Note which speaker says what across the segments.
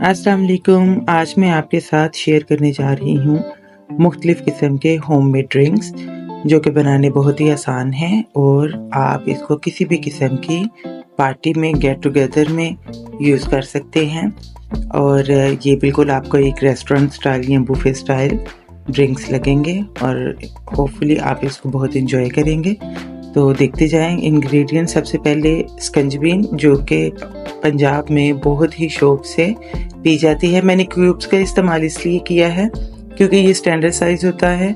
Speaker 1: अस्सलाम वालेकुम। आज मैं आपके साथ शेयर करने जा रही हूँ मुख्तलिफ़ किस्म के होममेड ड्रिंक्स जो कि बनाने बहुत ही आसान हैं और आप इसको किसी भी किस्म की पार्टी में, गेट टुगेदर में यूज़ कर सकते हैं। और ये बिल्कुल आपको एक रेस्टोरेंट स्टाइल या बुफे स्टाइल ड्रिंक्स लगेंगे और होपफुली आप इसको बहुत एंजॉय करेंगे। तो देखते जाएं इंग्रेडिएंट। सबसे पहले स्कंजबीन, जो कि पंजाब में बहुत ही शौक से पी जाती है। मैंने क्यूब्स का इस्तेमाल इसलिए किया है क्योंकि ये स्टैंडर्ड साइज़ होता है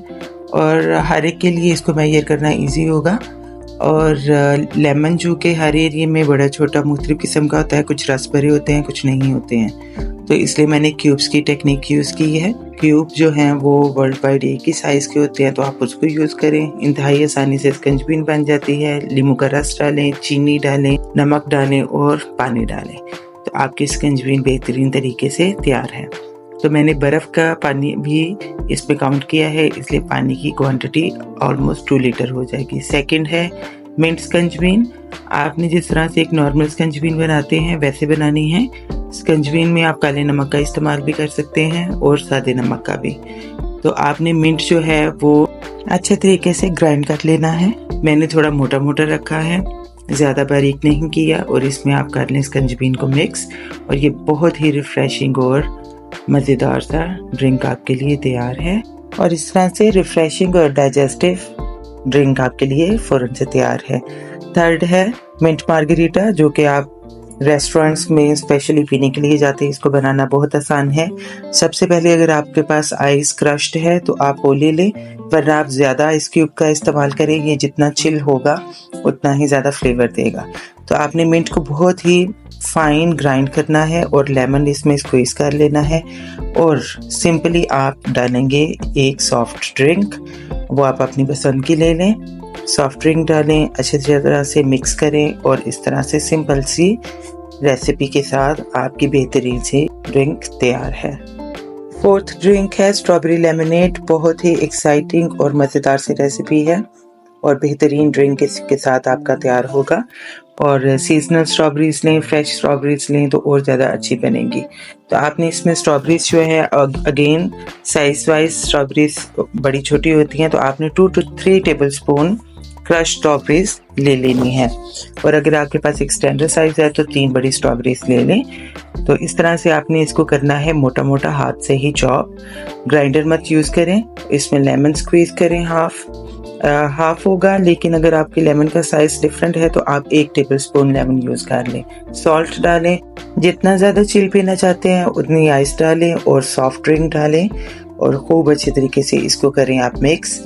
Speaker 1: और हर एक के लिए इसको मेजर करना इजी होगा। और लेमन जो कि हर एरिया में बड़ा छोटा मुख्तलिफ किस्म का होता है, कुछ रस भरे होते हैं, कुछ नहीं होते हैं, तो इसलिए मैंने क्यूब्स की टेक्निक यूज़ की है। क्यूब जो हैं वो वर्ल्ड वाइड एक ही साइज़ के होते हैं, तो आप उसको यूज़ करें। इंतहाई आसानी से स्कंजबीन बन जाती है। लीमू का रस डालें, चीनी डालें, नमक डालें और पानी डालें, तो आपकी स्कंजबीन बेहतरीन तरीके से तैयार है। तो मैंने बर्फ़ का पानी भी इसमें काउंट किया है, इसलिए पानी की क्वांटिटी ऑलमोस्ट 2 लीटर हो जाएगी। सेकंड है मिंट स्कंजबीन। आपने जिस तरह से एक नॉर्मल स्कंजबीन बनाते हैं वैसे बनानी है। स्कंजबीन में आप काले नमक का इस्तेमाल भी कर सकते हैं और सादे नमक का भी। तो आपने मिंट जो है वो अच्छे तरीके से ग्राइंड कर लेना है। मैंने थोड़ा मोटा मोटा रखा है, ज़्यादा बारीक नहीं किया। और इसमें आप कर लें स्कंजबीन को मिक्स, और ये बहुत ही रिफ़्रेशिंग और मज़ेदार सा ड्रिंक आपके लिए तैयार है। और इस तरह से रिफ़्रेशिंग और डाइजेस्टिव ड्रिंक आपके लिए फ़ौरन से तैयार है। थर्ड है मिंट मार्गरीटा, जो कि आप रेस्टोरेंट्स में स्पेशली पीने के लिए जाते हैं। इसको बनाना बहुत आसान है। सबसे पहले अगर आपके पास आइस क्रश्ड है तो आप वो ले लें, वरना आप ज़्यादा आइस क्यूब का इस्तेमाल करें। ये जितना चिल होगा उतना ही ज़्यादा फ्लेवर देगा। तो आपने मिंट को बहुत ही फाइन ग्राइंड करना है और लेमन इसमें स्क्वीज कर लेना है। और सिंपली आप डालेंगे एक सॉफ्ट ड्रिंक, वो आप अपनी पसंद की ले लें। सॉफ्ट ड्रिंक डालें, अच्छी तरह से मिक्स करें और इस तरह से सिंपल सी रेसिपी के साथ आपकी बेहतरीन सी ड्रिंक तैयार है। फोर्थ ड्रिंक है स्ट्रॉबेरी लेमनेड। बहुत ही एक्साइटिंग और मज़ेदार सी रेसिपी है और बेहतरीन ड्रिंक इसके साथ आपका तैयार होगा। और सीजनल स्ट्रॉबेरीज लें, फ्रेश स्ट्रॉबेरीज लें तो और ज़्यादा अच्छी बनेंगी। तो आपने इसमें स्ट्रॉबेरीज जो है अगेन साइज़ वाइज स्ट्रॉबेरीज बड़ी छोटी होती हैं, तो आपने 2 to 3 table spoon crush strawberries ले लेनी है। और अगर आपके पास एक स्टैंडर्ड साइज़ है तो 3 बड़ी स्ट्रॉबेरीज ले लें। तो इस तरह से आपने इसको करना है मोटा मोटा हाथ से ही चॉप, ग्राइंडर मत यूज़ करें। इसमें लेमन स्क्वीज़ करें, हाफ होगा, लेकिन अगर आपके लेमन का साइज़ डिफरेंट है तो आप 1 टेबल स्पून लेमन यूज़ कर लें। सॉल्ट डालें, जितना ज़्यादा चिल पीना चाहते हैं उतनी आइस डालें और सॉफ्ट ड्रिंक डालें और खूब अच्छे तरीके से इसको करें आप मिक्स।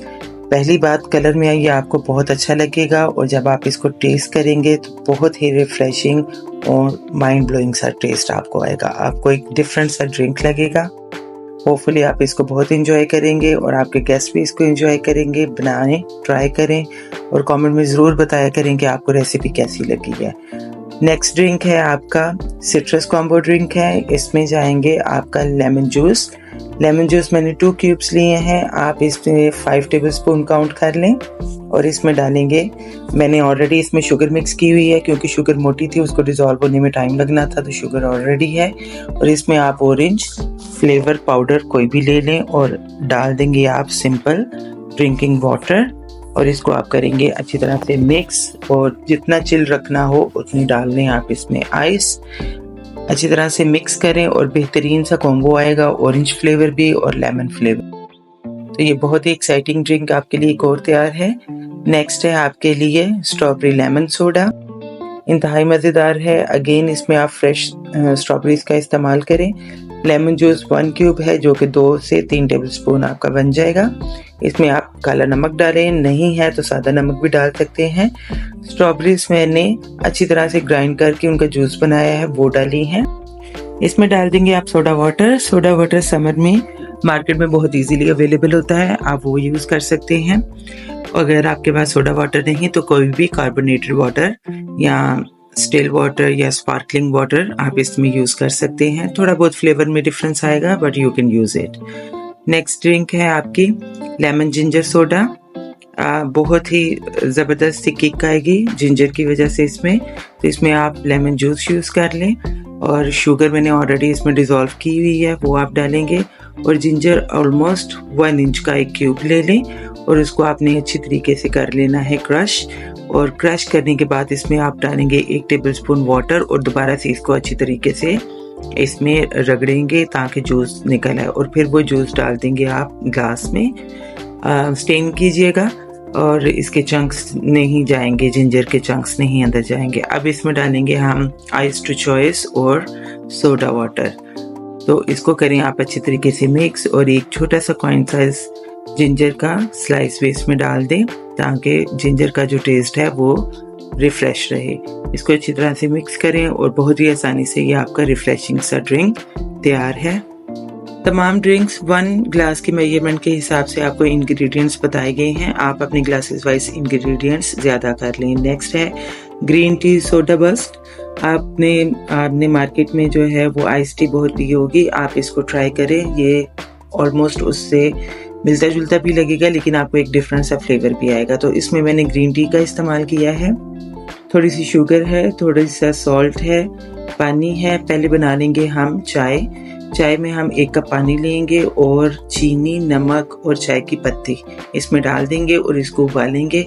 Speaker 1: पहली बात, कलर में ये आपको बहुत अच्छा लगेगा और जब आप इसको टेस्ट करेंगे तो बहुत ही रिफ्रेशिंग और माइंड ब्लोइंग सा टेस्ट आपको आएगा। आपको एक डिफरेंट सा ड्रिंक लगेगा। होपफुली आप इसको बहुत एंजॉय करेंगे और आपके गेस्ट भी इसको एंजॉय करेंगे। बनाएं, ट्राई करें और कमेंट में ज़रूर बताया करें कि आपको रेसिपी कैसी लगी है। नेक्स्ट ड्रिंक है आपका सिट्रस कॉम्बो ड्रिंक है। इसमें जाएंगे आपका लेमन जूस। लेमन जूस मैंने 2 क्यूब्स लिए हैं, आप इसमें 5 टेबल स्पून काउंट कर लें और इसमें डालेंगे, मैंने ऑलरेडी इसमें शुगर मिक्स की हुई है क्योंकि शुगर मोटी थी, उसको डिज़ोल्व होने में टाइम लगना था, तो शुगर ऑलरेडी है। और इसमें आप ऑरेंज फ्लेवर पाउडर कोई भी ले लें और डाल देंगे आप सिंपल ड्रिंकिंग वाटर और इसको आप करेंगे अच्छी तरह से मिक्स। और जितना चिल रखना हो उतनी डाल लें आप इसमें आइस। अच्छी तरह से मिक्स करें और बेहतरीन सा कॉम्बो आएगा, ऑरेंज फ्लेवर भी और लेमन फ्लेवर। तो ये बहुत ही एक्साइटिंग ड्रिंक आपके लिए एक और तैयार है। नेक्स्ट है आपके लिए स्ट्रॉबेरी लेमन सोडा। इंतहाई मज़ेदार है। अगेन इसमें आप फ्रेश स्ट्रॉबेरीज का इस्तेमाल करें। लेमन जूस 1 क्यूब है जो कि 2 से 3 टेबल स्पून आपका बन जाएगा। इसमें आप काला नमक डालें, नहीं है तो सादा नमक भी डाल सकते हैं। स्ट्रॉबेरीज मैंने अच्छी तरह से ग्राइंड करके उनका जूस बनाया है, वो डाली हैं। इसमें डाल देंगे आप soda water. Soda water summer में मार्केट में बहुत इजीली अवेलेबल होता है, आप वो यूज़ कर सकते हैं। अगर आपके पास सोडा वाटर नहीं तो कोई भी कार्बोनेटेड वाटर या स्टिल वाटर या स्पार्कलिंग वाटर आप इसमें यूज़ कर सकते हैं। थोड़ा बहुत फ्लेवर में डिफरेंस आएगा but you can use it. Next drink है आपकी लेमन जिंजर सोडा। बहुत ही ज़बरदस्त सी किक आएगी जिंजर की वजह से इसमें। तो इसमें आप लेमन जूस यूज़ कर लें और शुगर मैंने ऑलरेडी इसमें डिज़ोल्व की हुई है, वो आप डालेंगे। और जिंजर ऑलमोस्ट 1 इंच का एक क्यूब ले लें और उसको आपने अच्छी तरीके से कर लेना है क्रश। और क्रश करने के बाद इसमें आप डालेंगे 1 टेबलस्पून वाटर और दोबारा से इसको अच्छी तरीके से इसमें रगड़ेंगे ताकि जूस निकल आए। और फिर वो जूस डाल देंगे आप ग्लास में। स्टेन कीजिएगा और इसके चंक्स नहीं जाएंगे, जिंजर के चंक्स नहीं अंदर जाएंगे। अब इसमें डालेंगे हम आइस टू चॉइस और सोडा वाटर। तो इसको करें आप अच्छी तरीके से मिक्स और एक छोटा सा कॉइन साइज जिंजर का स्लाइस भी इसमें डाल दें ताकि जिंजर का जो टेस्ट है वो रिफ़्रेश रहे। इसको अच्छी तरह से मिक्स करें और बहुत ही आसानी से ये आपका रिफ़्रेशिंग सा ड्रिंक तैयार है। तमाम ड्रिंक्स 1 ग्लास के मेजरमेंट के हिसाब से आपको इंग्रेडिएंट्स बताए गए हैं। आप अपने ग्लासेस वाइज इंग्रेडिएंट्स ज़्यादा कर लें। नेक्स्ट है ग्रीन टी सोडा बस्ट। आपने मार्केट में जो है वो आइस टी बहुत पी होगी, आप इसको ट्राई करें। ये ऑलमोस्ट उससे मिलता जुलता भी लगेगा लेकिन आपको एक डिफरेंट सा फ्लेवर भी आएगा। तो इसमें मैंने ग्रीन टी का इस्तेमाल किया है। थोड़ी सी शुगर है, थोड़ी सा सॉल्ट है, पानी है। पहले बना लेंगे हम चाय में हम 1 कप पानी लेंगे और चीनी, नमक और चाय की पत्ती इसमें डाल देंगे और इसको उबालेंगे।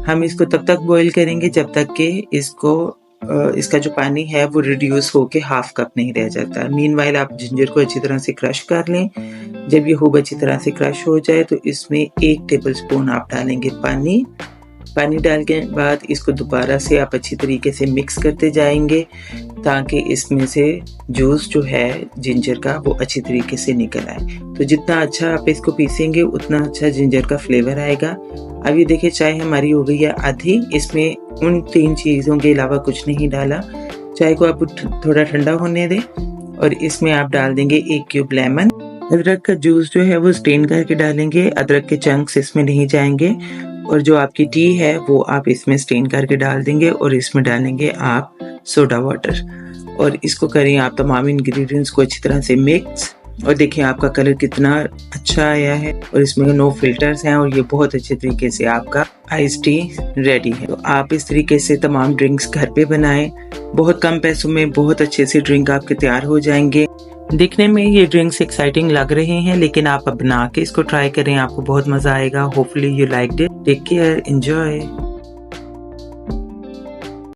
Speaker 1: हम इसको तब तक बॉईल करेंगे जब तक कि इसका जो पानी है वो रिड्यूस होके 1/2 कप नहीं रह जाता। मीनवाइल आप जिंजर को अच्छी तरह से क्रश कर लें। जब ये खूब अच्छी तरह से क्रश हो जाए तो इसमें 1 टेबलस्पून आप डालेंगे पानी डाल के बाद इसको दोबारा से आप अच्छी तरीके से मिक्स करते जाएंगे ताकि इसमें से जूस जो है जिंजर का वो अच्छी तरीके से निकल आए। तो जितना अच्छा आप इसको पीसेंगे उतना अच्छा जिंजर का फ्लेवर आएगा। अब ये देखिए चाय हमारी हो गई है आधी। इसमें उन 3 चीज़ों के अलावा कुछ नहीं डाला। चाय को आप थोड़ा ठंडा होने दें और इसमें आप डाल देंगे 1 क्यूब लेमन। अदरक का जूस जो है वो स्टेन करके डालेंगे, अदरक के चंक्स इसमें नहीं जाएंगे। और जो आपकी टी है वो आप इसमें स्टेन करके डाल देंगे और इसमें डालेंगे आप सोडा वाटर। और इसको करें आप तमाम इंग्रेडिएंट्स को अच्छी तरह से मिक्स। और देखिए आपका कलर कितना अच्छा आया है और इसमें नो फिल्टर्स हैं और ये बहुत अच्छे तरीके से आपका आइस टी रेडी है। तो आप इस तरीके से तमाम ड्रिंक्स घर पे बनाएं। बहुत कम पैसों में बहुत अच्छे से ड्रिंक आपके तैयार हो जाएंगे। दिखने में ये ड्रिंक्स एक्साइटिंग लग रहे हैं लेकिन आप बना के इसको ट्राई करें, आपको बहुत मजा आएगा। Hopefully you liked it. Take care, enjoy.